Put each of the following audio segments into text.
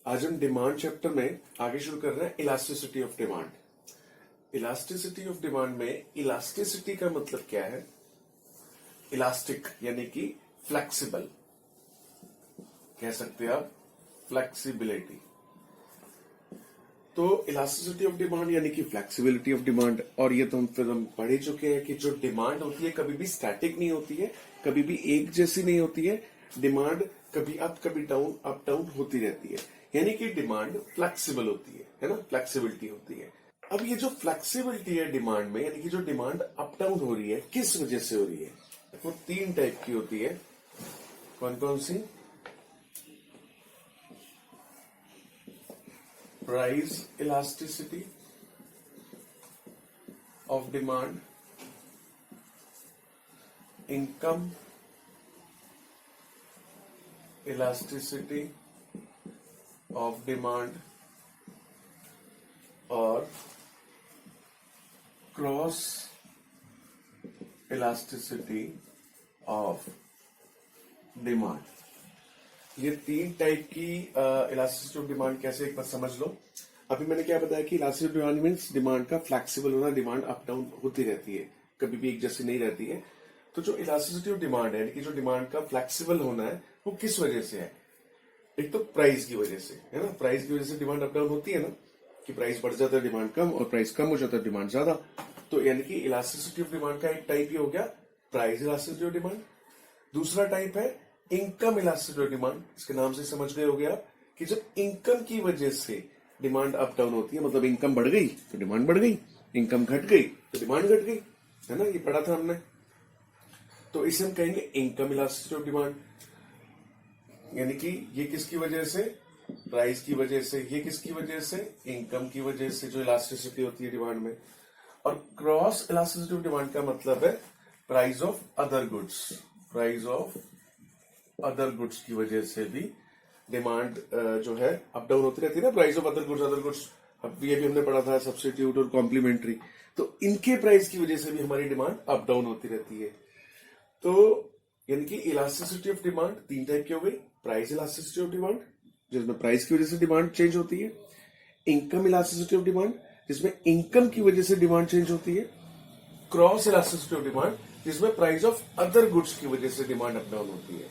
आज हम demand chapter में आगे शुरू कर रहे हैं elasticity of demand. Elasticity of demand में इलास्टिसिटी का मतलब क्या है? इलास्टिक यानी कि फ्लेक्सिबल, कह सकते हैं आप फ्लेक्सिबिलिटी। तो इलास्टिसिटी ऑफ डिमांड यानी कि फ्लेक्सिबिलिटी ऑफ डिमांड। और ये तो हम पढ़ ही चुके हैं कि जो डिमांड होती है कभी भी स्टैटिक नहीं होती है, कभी भी एक जैसी नहीं होती है। डिमांड कभी अप कभी डाउन, अप डाउन होती रहती है, यानी कि डिमांड फ्लेक्सिबल होती है ना, फ्लेक्सिबिलिटी होती है। अब ये जो फ्लेक्सिबिलिटी है डिमांड में, यानी कि जो डिमांड अप डाउन हो रही है, किस वजह से हो रही है? वो तीन टाइप की होती है। कौन कौन सी? Price elasticity of demand, income elasticity of demand और क्रॉस इलास्टिसिटी ऑफ डिमांड। ये तीन टाइप की इलास्टिसिटी ऑफ डिमांड कैसे, एक बार समझ लो। अभी मैंने क्या बताया कि elasticity of demand means demand का फ्लेक्सिबल होना, डिमांड अप डाउन होती रहती है, कभी भी एक जैसी नहीं रहती है। तो जो इलास्टिसिटी ऑफ डिमांड है, यानी कि जो डिमांड का फ्लेक्सिबल होना है, वो किस वजह से है? एक तो प्राइस की वजह से, है ना। प्राइस की वजह से डिमांड अप डाउन होती है ना, कि प्राइस बढ़ जाता है डिमांड कम, और प्राइस कम हो जाता है डिमांड ज्यादा। तो यानी कि इलास्टिसिटी ऑफ डिमांड का एक टाइप ही हो गया प्राइस इलास्टिसिटी ऑफ डिमांड। दूसरा टाइप है इनकम इलास्टिसिटी ऑफ डिमांड। इसके नाम से समझ गए हो गया कि जब इनकम की वजह से डिमांड अप डाउन होती है, मतलब इनकम बढ़ गई तो डिमांड बढ़ गई, इनकम घट गई तो डिमांड घट गई, है ना, ये पढ़ा था हमने। तो इसे हम कहेंगे इनकम इलास्टिसिटी ऑफ डिमांड, यानी कि ये किसकी वजह से? प्राइस की वजह से। ये किसकी वजह से? इनकम की वजह से, जो इलास्टिसिटी होती है डिमांड में। और क्रॉस इलास्टिसिटी ऑफ डिमांड का मतलब है price of other goods. Price of other goods की वजह से भी डिमांड जो है अप डाउन होती रहती है ना। प्राइस ऑफ अदर गुड्स अब ये भी हमने पढ़ा था, सब्स्टिट्यूट और कॉम्प्लीमेंट्री। तो इनके प्राइस की वजह से भी हमारी डिमांड अप डाउन होती रहती है। तो यानी कि इलास्टिसिटी ऑफ डिमांड तीन टाइप की हो गई। प्राइस इलास्टिसिटी ऑफ डिमांड, जिसमें प्राइस की वजह से डिमांड चेंज होती है। इनकम इलास्टिसिटी ऑफ डिमांड, जिसमें इनकम की वजह से डिमांड चेंज होती है। क्रॉस इलास्टिसिटी ऑफ डिमांड, जिसमें प्राइस ऑफ अदर गुड्स की वजह से डिमांड अप डाउन होती है।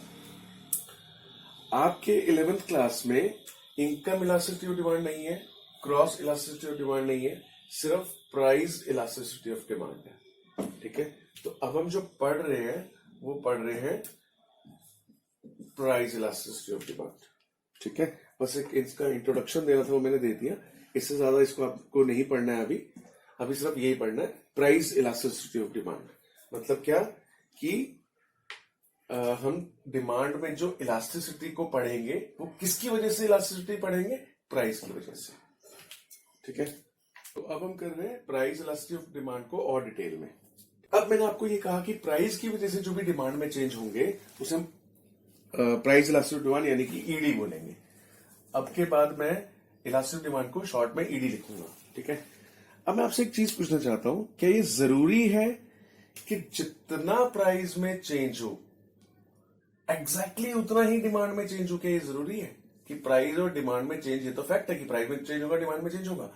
आपके 11th क्लास में इनकम इलास्टिसिटी ऑफ डिमांड नहीं है, क्रॉस इलास्टिसिटी ऑफ डिमांड नहीं है, सिर्फ प्राइस इलास्टिसिटी ऑफ डिमांड है। ठीक है, तो अब हम जो पढ़ रहे हैं वो पढ़ रहे हैं प्राइस इलास्टिसिटी ऑफ डिमांड। ठीक है, बस एक इसका इंट्रोडक्शन देना था, वो मैंने दे दिया। इससे ज्यादा इसको आपको नहीं पढ़ना है अभी सिर्फ यही पढ़ना है, प्राइस इलास्टिसिटी ऑफ डिमांड। मतलब क्या कि हम डिमांड में जो इलास्टिसिटी को पढ़ेंगे वो किसकी वजह से इलास्टिसिटी पढ़ेंगे? प्राइस की वजह से। ठीक है, तो अब हम कर रहे हैं प्राइस इलास्टिसिटी ऑफ डिमांड को और डिटेल में। अब मैंने आपको ये कहा कि प्राइस की वजह से जो भी डिमांड में चेंज होंगे उसे हम प्राइस इलास्टिसिटी ऑफ डिमांड यानी कि ईडी बोलेंगे। अब के बाद मैं इलास्टिसिटी डिमांड को शॉर्ट में ईडी लिखूंगा। ठीक है, अब मैं आपसे एक चीज पूछना चाहता हूं, क्या ये जरूरी है कि जितना प्राइस में चेंज हो एग्जैक्टली उतना ही डिमांड में चेंज हो? क्या ये जरूरी है कि प्राइस और डिमांड में चेंज? ये तो फैक्ट है कि प्राइस में चेंज होगा, डिमांड में चेंज होगा।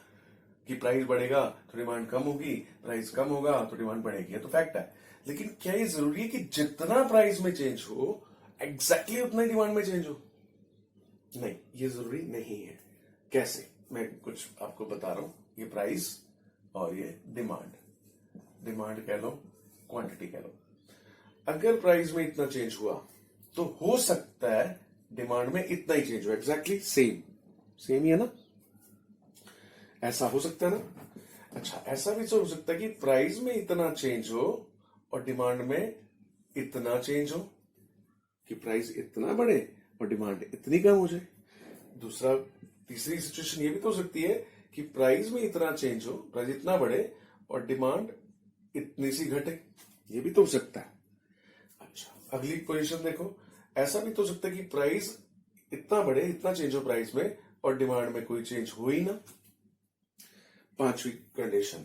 कि प्राइस बढ़ेगा तो डिमांड कम होगी, प्राइस कम होगा तो डिमांड बढ़ेगी, ये तो फैक्ट है। लेकिन क्या ये जरूरी है कि जितना प्राइस में चेंज हो एग्जैक्टली उतना ही डिमांड में चेंज हो? नहीं, ये जरूरी नहीं है। कैसे? मैं कुछ आपको बता रहा हूं। ये प्राइस और ये डिमांड कह लो, क्वांटिटी कह लो। अगर प्राइस में इतना चेंज हुआ तो हो सकता है डिमांड में इतना ही चेंज हो, एग्जैक्टली सेम ही है ना। ऐसा हो सकता है ना। अच्छा, ऐसा भी तो हो सकता है कि प्राइस में इतना चेंज हो और डिमांड में इतना चेंज हो, कि प्राइस इतना बढ़े और डिमांड इतनी कम हो जाए। तीसरी सिचुएशन ये भी तो हो सकती है कि प्राइस में इतना चेंज हो, प्राइस इतना बढ़े और डिमांड इतनी सी घटे, ये भी तो हो सकता है। अच्छा, अगली पोजीशन देखो, ऐसा भी तो हो सकता है कि प्राइस इतना बढ़े, इतना चेंज हो प्राइस में और डिमांड में कोई चेंज हो ही ना। पांचवी कंडीशन,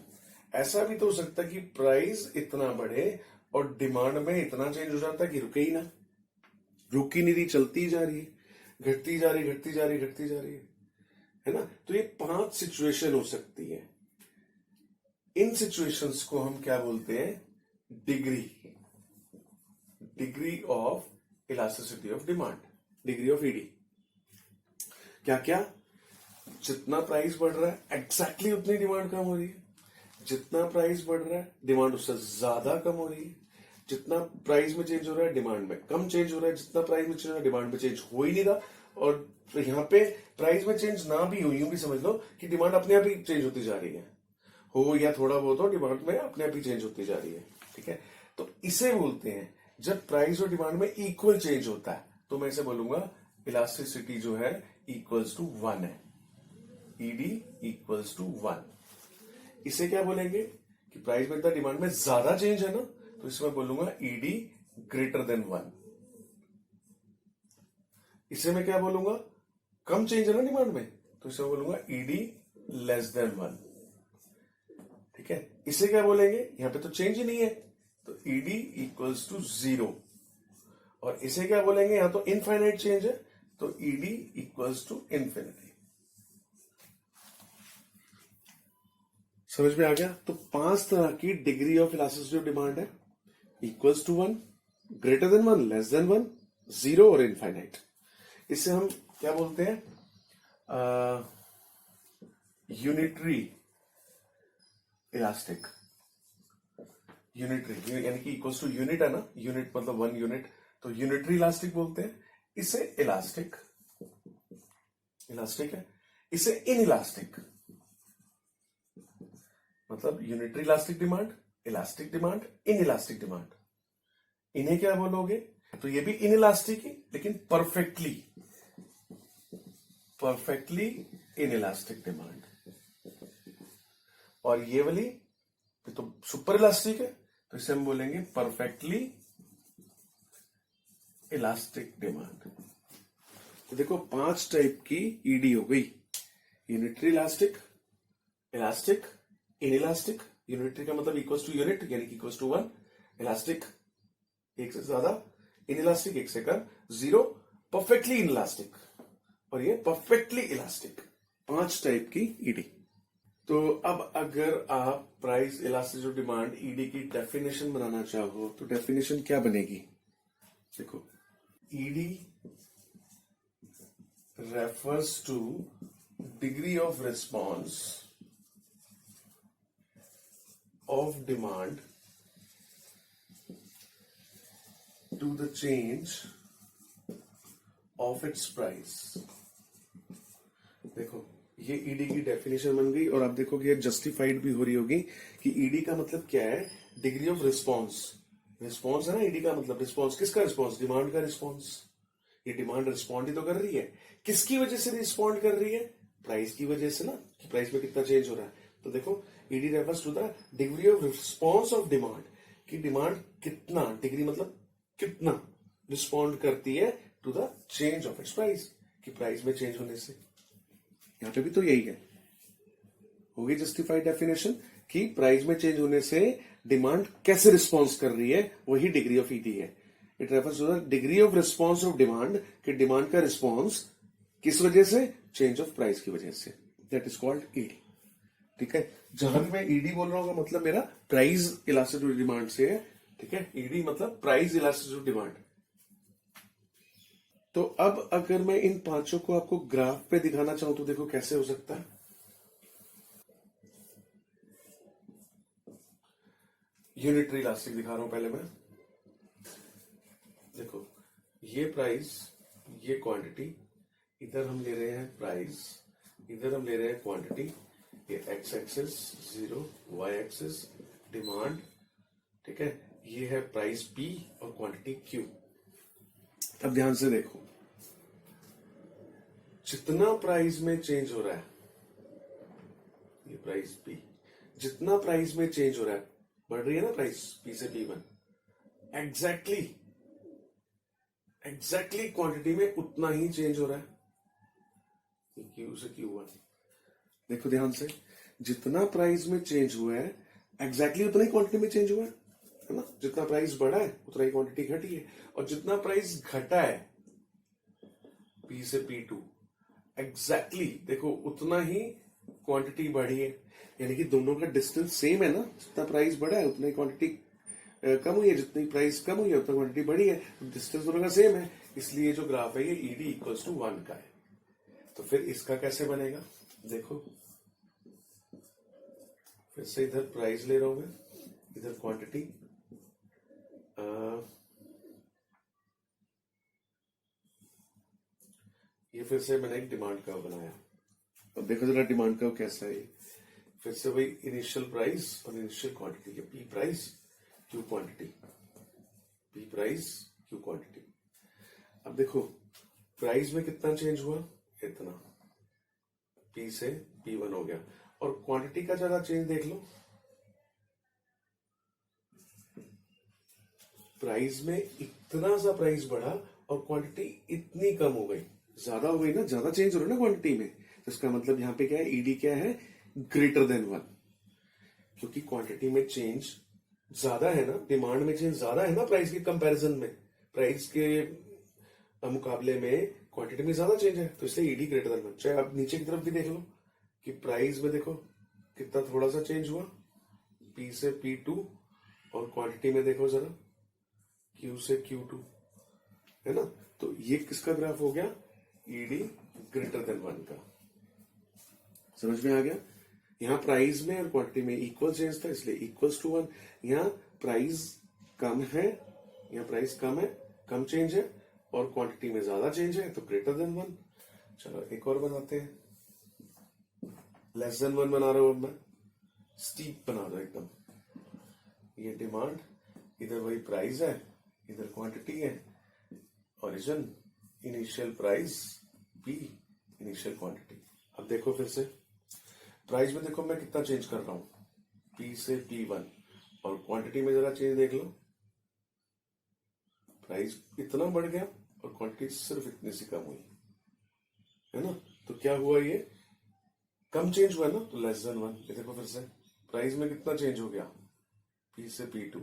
ऐसा भी तो हो सकता है कि प्राइस इतना बढ़े और डिमांड में इतना चेंज हो जाता है कि रुके ही ना, रुक ही नहीं रही, चलती जा रही है, घटती जा रही, घटती जा रही, घटती जा रही है। है ना। तो ये 5 सिचुएशन हो सकती है। इन सिचुएशंस को हम क्या बोलते हैं, degree of elasticity of demand, degree of ED. क्या क्या, जितना प्राइस बढ़ रहा है एग्जैक्टली उतनी डिमांड कम हो रही है, जितना प्राइस बढ़ रहा है डिमांड उससे ज्यादा कम हो रही है, जितना प्राइस में चेंज हो रहा है डिमांड में कम चेंज हो रहा है, जितना प्राइस में चेंज हो रहा है डिमांड में चेंज हो ही नहीं रहा। और यहाँ पे प्राइस में चेंज ना भी हो, यूं भी समझ लो कि डिमांड अपने आप ही चेंज होती जा रही है, हो या थोड़ा बहुत हो, डिमांड में अपने आप ही चेंज होती जा रही है। ठीक है, तो इसे बोलते हैं जब प्राइस और डिमांड में इक्वल चेंज होता है, तो मैं इसे बोलूंगा इलास्टिसिटी जो है इक्वल्स टू 1 है, ईडी इक्वल्स टू 1। इसे क्या बोलेंगे कि प्राइस में इतना डिमांड में ज्यादा चेंज है ना, तो इसमें बोलूंगा ईडी ग्रेटर देन 1। इसे मैं क्या बोलूंगा, कम चेंज है ना डिमांड में, तो इसे बोलूंगा ईडी लेस देन 1। ठीक है, इसे क्या बोलेंगे, यहां पे तो चेंज ही नहीं है, तो ईडी इक्वल्स टू 0। और इसे क्या बोलेंगे, यहां तो इनफाइनाइट चेंज है, तो ईडी इक्वल्स टू इन्फिनिटी। समझ में आ गया। तो 5 तरह की degree of elasticity of demand है, equals to 1, greater than 1, less than 1, 0 और इनफाइनाइट। इसे हम क्या बोलते हैं, यूनिटरी इलास्टिक। यूनिटरी यानी कि इक्वल्स टू यूनिट है ना, यूनिट मतलब 1 यूनिट, तो यूनिटरी इलास्टिक बोलते हैं। इसे इलास्टिक है, इसे इन इलास्टिक, मतलब unitary elastic demand, elastic demand, in elastic demand. इन्हें क्या बोलोगे, तो ये भी इन इलास्टिक ही, लेकिन परफेक्टली इन इलास्टिक डिमांड। और ये वाली तो सुपर इलास्टिक है, तो इसे हम बोलेंगे परफेक्टली इलास्टिक डिमांड। तो देखो 5 टाइप की ईडी हो गई, unitary elastic, elastic, in elastic. Unitary का मतलब इक्वल्स टू यूनिट यानी कि इक्वल्स टू 1, इलास्टिक एक से ज्यादा, इन इलास्टिक एक से कम, 0, परफेक्टली इन इलास्टिक, और ये परफेक्टली इलास्टिक। 5 टाइप की ईडी। तो अब अगर आप price elasticity of demand ED की डेफिनेशन बनाना चाहो, तो डेफिनेशन क्या बनेगी, देखो, ED refers two degree of response of demand to the change of its price। देखो ये ईडी की डेफिनेशन बन गई, और आप देखोगे ये जस्टिफाइड भी हो रही होगी कि ईडी का मतलब क्या है, डिग्री ऑफ रिस्पॉन्स। रिस्पॉन्स है ना ईडी का मतलब, रिस्पॉन्स किसका रिस्पॉन्स, डिमांड का रिस्पॉन्स। ये डिमांड रिस्पॉन्ड ही तो कर रही है, किसकी वजह से रिस्पॉन्ड कर रही है, प्राइस की वजह से ना, कि प्राइस में कितना चेंज हो रहा है। तो देखो ED refers to the degree of response of demand, कि डिमांड कितना, डिग्री मतलब कितना रिस्पॉन्ड करती है to the change of its price, कि प्राइस में चेंज होने से। यहां पे भी तो यही है, होगी जस्टिफाइड डेफिनेशन कि प्राइस में चेंज होने से डिमांड कैसे रिस्पॉन्स कर रही है, वही डिग्री ऑफ ईडी है। It refers to the degree of response of demand, कि डिमांड का रिस्पॉन्स किस वजह से, चेंज ऑफ प्राइस की वजह से, दैट इज कॉल्ड ईडी। ठीक है, जहां भी मैं ईडी बोल रहा हूँ मतलब मेरा प्राइस इलास्टिसिटी ऑफ डिमांड से है। ठीक है, ईडी मतलब प्राइस इलास्टिसिटी ऑफ डिमांड। तो अब अगर मैं इन 5 को आपको ग्राफ पे दिखाना चाहूं, तो देखो कैसे हो सकता है। यूनिटरी इलास्टिक दिखा रहा हूं पहले मैं, देखो ये प्राइस, ये क्वांटिटी, इधर हम ले रहे हैं प्राइस, इधर हम ले रहे हैं क्वांटिटी, ये X axis 0, Y axis demand. ठीक है, ये है प्राइस पी और क्वांटिटी क्यू। अब ध्यान से देखो, जितना प्राइस में चेंज हो रहा है, ये प्राइस पी, जितना प्राइस में चेंज हो रहा है, बढ़ रही है ना प्राइस पी से P1, एग्जैक्टली क्वांटिटी में उतना ही चेंज हो रहा है, क्यू से Q1। देखो ध्यान से, जितना प्राइस में चेंज हुआ है एग्जैक्टली उतना ही क्वांटिटी में चेंज हुआ है ना। जितना प्राइस बढ़ा है उतना ही क्वांटिटी घटी है, और जितना प्राइस घटा है P से P2, एग्जैक्टली देखो उतना ही क्वांटिटी बढ़ी है, यानी कि दोनों का डिस्टेंस सेम है ना, जितना प्राइस बढ़ा है उतना ही क्वांटिटी कम हुई है, जितनी प्राइस कम हुई है उतना क्वांटिटी बढ़ी है, डिस्टेंस दोनों का सेम है, इसलिए जो ग्राफ है ये ईडी इक्वल्स टू 1 का है। तो फिर इसका कैसे बनेगा, देखो फिर से इधर प्राइस ले रहा हूं मैं, इधर क्वांटिटी, ये फिर से मैंने एक डिमांड कर्व बनाया। अब देखो जरा डिमांड कर्व कैसा है, फिर से वही इनिशियल प्राइस और इनिशियल क्वांटिटी, ये P price Q quantity, P price Q quantity. अब देखो प्राइस में कितना चेंज हुआ, इतना, पी से P1 हो गया, और क्वांटिटी का जरा चेंज देख लो, प्राइस में इतना सा प्राइस बढ़ा और क्वांटिटी इतनी कम हो गई, ज्यादा हो गई ना, ज्यादा चेंज हो रहा है ना क्वांटिटी में, तो इसका मतलब यहां पे क्या है, ईडी क्या है, ग्रेटर देन 1, क्योंकि क्वांटिटी में चेंज ज्यादा है ना, डिमांड में चेंज ज्यादा है ना प्राइस के कंपैरिजन में, प्राइस के मुकाबले में क्वांटिटी में ज्यादा चेंज है, तो इसलिए ईडी ग्रेटर देन 1। चाहे आप नीचे की तरफ भी देख लो कि प्राइस में देखो कितना थोड़ा सा चेंज हुआ, पी से P2, और क्वांटिटी में देखो जरा Q से Q2, है ना, तो ये किसका ग्राफ हो गया, ईडी ग्रेटर देन 1 का। समझ में आ गया, यहां प्राइस में और क्वांटिटी में इक्वल चेंज था इसलिए इक्वल्स टू 1, यहां प्राइस कम है, यहां प्राइस कम है, कम चेंज है, और क्वांटिटी में ज्यादा चेंज है तो ग्रेटर देन 1। चलो एक और बनाते हैं, लेस देन 1 बना रहा हूं, अब मैं स्टीप बना दो एकदम, ये डिमांड, इधर वही प्राइस है, इधर क्वांटिटी है, origin initial price P, initial quantity. अब देखो फिर से प्राइस में देखो मैं कितना चेंज कर रहा हूं, पी से P1, और क्वांटिटी में जरा चेंज देख लो, प्राइस इतना बढ़ गया और क्वांटिटी सिर्फ इतनी सी कम हुई, है ना, तो क्या हुआ, ये कम चेंज हुआ ना, तो लेस देन 1। ये देखो फिर से प्राइस में कितना चेंज हो गया, पी से P2,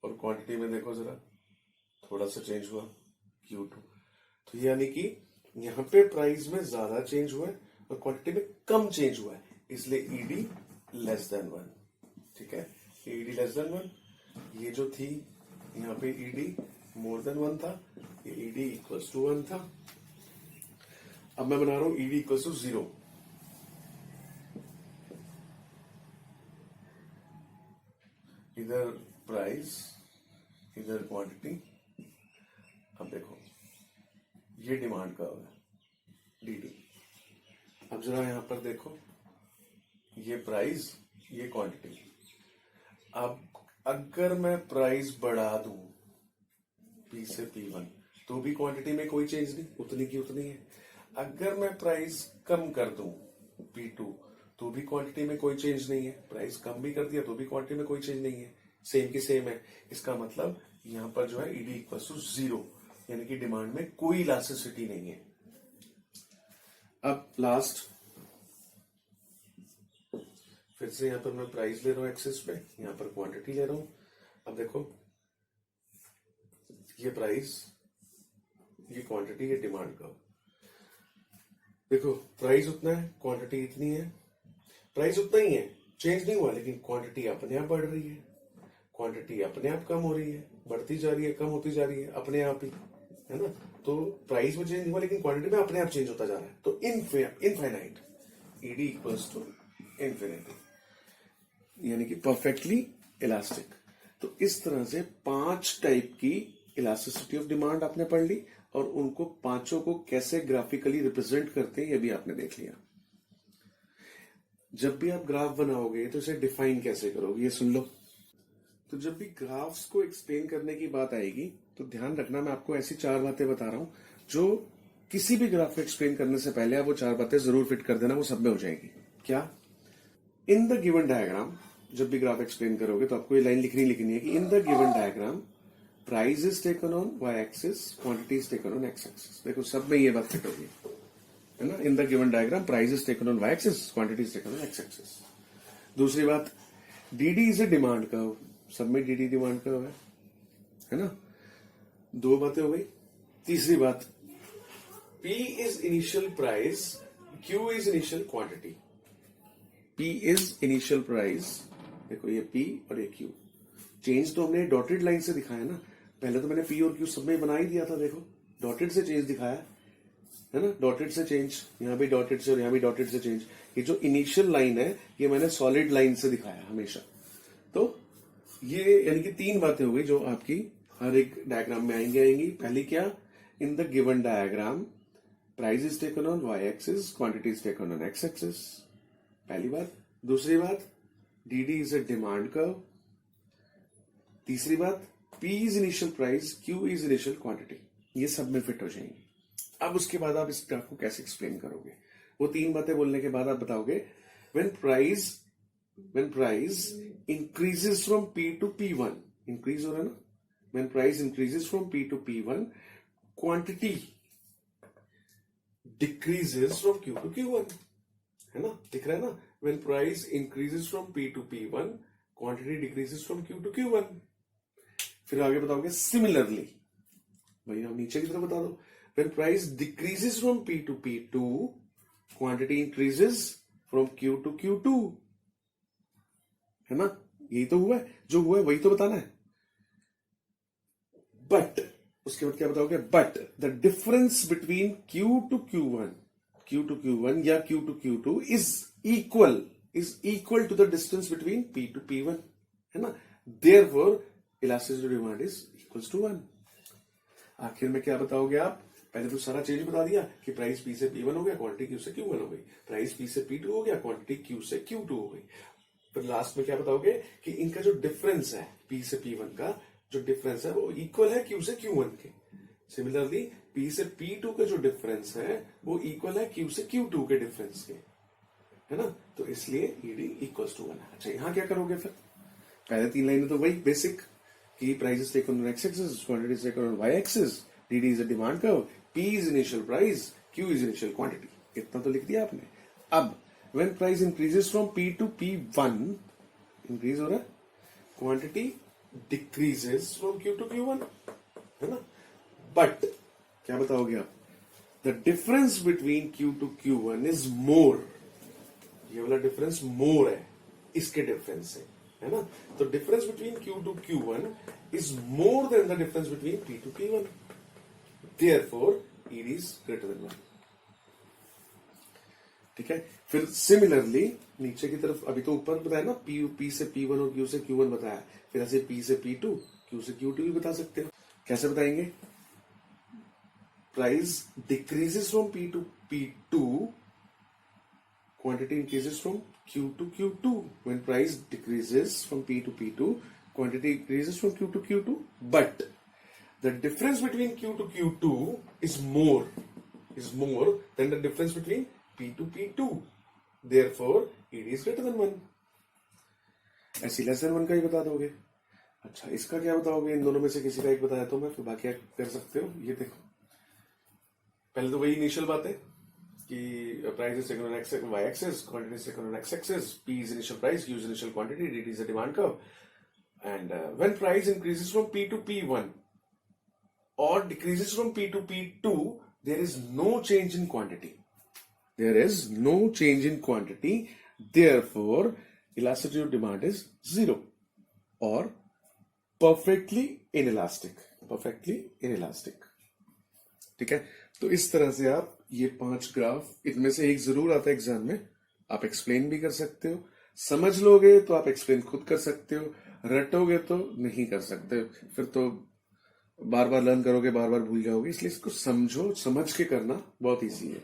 और क्वांटिटी में देखो जरा थोड़ा सा चेंज हुआ, Q2। तो यानी कि यहां पे प्राइस में ज्यादा चेंज हुआ है और क्वांटिटी में कम चेंज हुआ है, इसलिए ईडी लेस देन 1। ठीक है, ईडी लेस देन 1, ये जो थी यहाँ पे ईडी मोर देन 1 था, ये ईडी इक्वल्स टू 1 था। अब मैं बना रहा हूं ईडी इक्वल्स टू 0, इधर प्राइस, इधर क्वांटिटी। अब देखो ये डिमांड कर्व है, डीडी। अब जरा यहां पर देखो, ये प्राइस, ये क्वांटिटी। अब अगर मैं प्राइस बढ़ा दूं पी से P1 तो भी क्वांटिटी में कोई चेंज नहीं, उतनी की उतनी है। अगर मैं प्राइस कम कर दूं P2 तो भी क्वांटिटी में कोई चेंज नहीं है, प्राइस कम भी कर दिया तो भी क्वांटिटी में कोई चेंज नहीं है, सेम की सेम है। इसका मतलब यहां पर जो है ईडी इक्वल टू 0, यानी कि डिमांड में कोई इलास्टिसिटी नहीं है। अब लास्ट, फिर से यहां पर मैं प्राइस ले रहा हूं एक्सिस पे, यहां पर क्वांटिटी ले रहा हूं। अब देखो ये प्राइस, ये क्वांटिटी, ये डिमांड का, देखो प्राइस उतना है, क्वांटिटी इतनी है, प्राइस उतना ही है, चेंज नहीं हुआ, लेकिन क्वांटिटी अपने आप बढ़ रही है, क्वांटिटी अपने आप कम हो रही है, बढ़ती जा रही है, कम होती जा रही है अपने आप ही, है ना। तो प्राइस में चेंज हुआ लेकिन क्वांटिटी में अपने आप चेंज होता जा रहा है, तो infinite, ED equals to infinity, यानी कि परफेक्टली इलास्टिक। तो इस तरह से 5 टाइप की इलास्टिसिटी ऑफ डिमांड आपने पढ़ ली, और उनको पांचों को कैसे ग्राफिकली रिप्रेजेंट करते हैं ये भी आपने देख लिया। जब भी आप ग्राफ बनाओगे तो इसे डिफाइन कैसे करोगे ये सुन लो। तो जब भी ग्राफ्स को एक्सप्लेन करने की बात आएगी तो ध्यान रखना, मैं आपको ऐसी 4 बातें बता रहा हूं जो किसी भी ग्राफ को एक्सप्लेन करने से पहले आप वो 4 बातें जरूर फिट कर देना, वो सब में हो जाएगी। क्या, इन द गिवन डायग्राम, जब भी ग्राफ एक्सप्लेन करोगे तो आपको ये लाइन लिखनी है कि in the given diagram price is taken on Y axis, quantity is taken on X axis. देखो सब में ये बात फिट होगी, है ना। In the given diagram price is taken on Y axis, quantity is taken on X axis. दूसरी बात, DD is a demand curve, सब में डीडी डिमांड कर्व है ना। 2 बातें हो गई। तीसरी बात, P is initial price Q is initial quantity, P is initial price, देखो ये P और ये Q, चेंज तो हमने डॉटेड लाइन से दिखाया ना, पहले तो मैंने P और Q सब में बना ही दिया था, देखो डॉटेड से चेंज दिखाया है ना, डॉटेड से चेंज, यहां भी डॉटेड से और यहां भी डॉटेड से चेंज। ये जो इनिशियल लाइन है ये मैंने सॉलिड लाइन से दिखाया हमेशा। तो ये यानी कि तीन बातें हो गई जो आपकी हर एक डायग्राम में आएंगी। पहली क्या, in the given diagram price is taken on Y axis, quantity is taken on X axis, पहली बात। दूसरी बात, DD is a demand curve. तीसरी बात, P is initial price, Q is initial quantity, ये सब में फिट हो जाएंगी। अब उसके बाद आप इस ग्राफ को कैसे एक्सप्लेन करोगे, वो तीन बातें बोलने के बाद आप बताओगे when price increases from P to P1, increase हो रहा है ना, when price increases from P to P1, quantity decreases from Q to Q1, है ना, दिख रहा है ना, when price increases from P to P1, quantity decreases from Q to Q1। फिर आगे बताओगे सिमिलरली, भाई आप नीचे की तरफ बता दो, when price decreases from P to P2, quantity increases from Q to Q2, है ना, यही तो हुआ है, जो हुआ है वही तो बताना है। बट उसके बाद क्या बताओगे, but the difference between Q to Q1 या Q to Q2 is equal to the distance between P to P1, है ना, therefore elasticity demand is equals to 1। आखिर में क्या बताओगे आप, पहले तो सारा चेंज बता दिया कि प्राइस P से P1 हो गया, क्वांटिटी Q से Q1 हो गई, प्राइस P से P2 हो गया, क्वांटिटी Q से Q2 हो गई। फिर लास्ट में क्या बताओगे कि इनका जो डिफरेंस है P से P1 का जो डिफरेंस है वो इक्वल है Q से Q1 के। सिमिलरली P से P2 का जो डिफरेंस है वो इक्वल है Q से Q2 के डिफरेंस के, है ना, तो इसलिए ED इक्वल्स टू 1। अच्छा यहां क्या करोगे, फिर पहले तीन लाइनें तो वही बेसिक कि price is taken on X axis, quantity is taken on Y axis, DD is a demand curve, P is initial price, Q is initial quantity, इतना तो लिख दिया आपने। अब when price increases from P to P1, increase हो रहा है, quantity decreases from Q to Q1, है ना, बट क्या बताओगे आप, the difference between Q to Q1 is more, ये वाला डिफरेंस मोर है इसके डिफरेंस से, है ना, तो difference between Q to Q1 is more than the difference between P to P1, therefore ED is greater than 1। ठीक है, फिर सिमिलरली नीचे की तरफ, अभी तो ऊपर बताया ना P से P1 और Q से Q1 बताया, फिर ऐसे P से P2, Q से Q2 भी बता सकते हो। कैसे बताएंगे, price decreases from P to P2, quantity increases from Q to Q2, when price decreases from P to P2, quantity increases from Q to Q2, but the difference between Q to Q2 is more than the difference between P to P2, therefore ED is greater than 1। ऐसी less than 1 का ही बता दोगे। अच्छा इसका क्या बताओगे, इन दोनों में से किसी का एक बताया तो मैं, फिर बाकी कर सकते हो। ये देखो पहले तो वही इनिशियल बात है कि price is taken on X Y axis, quantity is taken on X axis, P is initial price, Q is initial quantity, DD is a demand curve, and when price increases from P to P1 or decreases from P to P2, there is no change in quantity. Therefore, elasticity of demand is 0 or perfectly inelastic. ठीक है, तो इस तरह से आप ये 5 graph, इनमें से एक जरूर आता है एग्जाम में, आप एक्सप्लेन भी कर सकते हो। समझ लोगे तो आप एक्सप्लेन खुद कर सकते हो, रटोगे तो नहीं कर सकते, फिर तो बार बार लर्न करोगे, बार बार भूल जाओगे। इसलिए इसको समझो, समझ के करना बहुत इजी है।